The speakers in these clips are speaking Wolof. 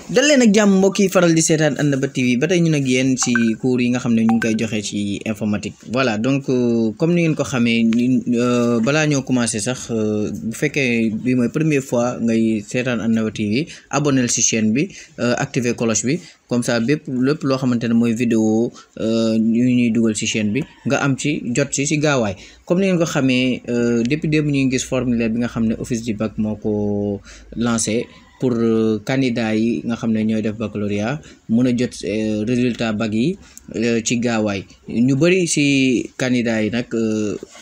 dal leen ak jàmm mbokk yi faral di seetaan Annaba TV ba tey ñu nag yéen ci cours yi nga xam ne ñu ngi koy joxe ci informatique voilà donc comme ni ngeen ko xamee balaa ñoo commencé sax bu fekkee bi mooy première fois ngay seetaan Annaba TV abonnel ci chaîne bi activer cloche bi comme ça lépp loo xamante ne mooy vidéo yu ñuy dugal ci chaîne bi nga am ci jot ci gaawaay comme ni ngeen ko xamee depuis démb ñu ngi gis formulaire bi nga xam ne office du bac moo ko lancé pour candidat yi nga xam ne ñooy def baccalauréat mën a jot résultat bac yi ci gaawaay ñu bëri ci candidat yi nag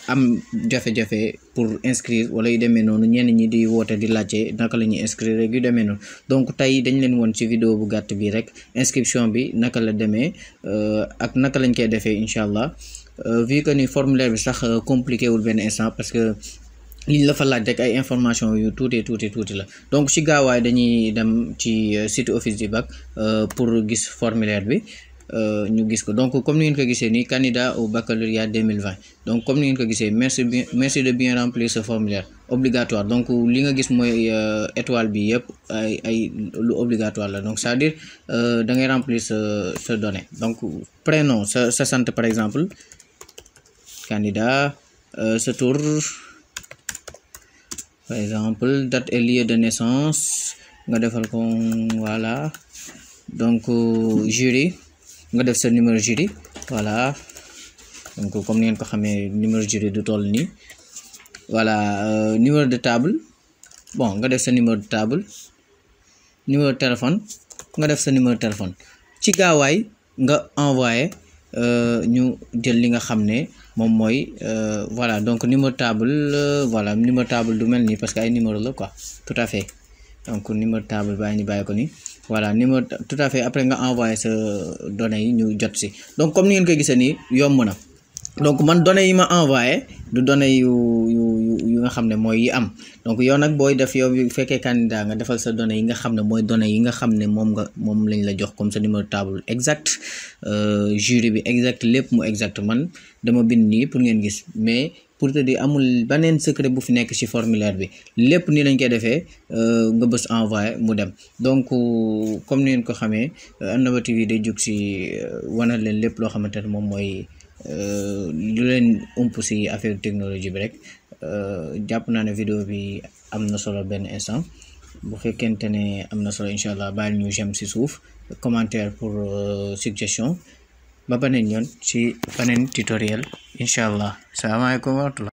am jafe-jafe pour inscrire wala yu demee noonu ñenn ñi di woote di laajte naka la ñuy inscrire rek yu demee noonu donc tey dañ leen woon ci vidéo bu gàtt bi rek inscription bi naka la demee ak naka lañ koy defee incha allah vu que ni formulaire bi sax compliqué wul benn instant parce que liñ la fa laaj rek ay information yu tuuti la donc ci gaawaay dañuy dem ci site office du bac pour gis formulaire bi ñu gis ko donc comme ni ngeen ko gisee nii candidat au baccalauréat 2020 donc comme ni ngeen ko gisee merci de bien remplir ce formulaire obligatoire donc li nga gis mooy étoile bi yëpp ay lu obligatoire la donc c'est-à-dire da ngay remplir sa donnée donc prénom sa sant par exemple candidat sa tour par exemple date et lieu de naissance nga defal ko voilà donc jury nga def sa numéro jury voilà donc comme ni ngeen ko xamee numéro jury du toll nii voilà numéro de table bon nga def sa numéro de table numéro de téléphone nga def sa numéro de téléphone ci gaawaay nga envoyé ñu jël li nga xam ne moom mooy voilà donc numéro table voilà numéro table du mel nii parce que ay numéro la quoi tout à fait donc numéro table bàyyi ko ni voilà numéro tout à fait après nga envoyé sa données yi ñu jot si donc comme ni ngeen koy gisee nii yomb na donc man données yi ma envoyé du données yu nga xam ne mooy yi am donc yow nag booy def yow bu fekkee candidat nga defal sa données yi nga xam ne mooy données yi nga xam ne moom lañ la jox comme sa numéro table exact jury bi exact lépp mu exact man dama bind nii pour ngeen gis mais pour te dire amul beneen secret bu fi nekk ci formulaire bi lépp nii lañ koy defee nga bës envoyé mu dem donc comme ni ngeen ko xamee Annaba TV day jóg ci wanal leen lépp loo xamante ne moom mooy lu leen ump ci affaire technologie bi rek jàpp naa ne vidéo bi am na solo benn instant bu fekkente ne am na solo incha allah bàyyi ñu j'aime ci suuf commentaire pour suggestion ba beneen yoon ci beneen tutoriel incha allah salaamaaleykum wa rahmatullah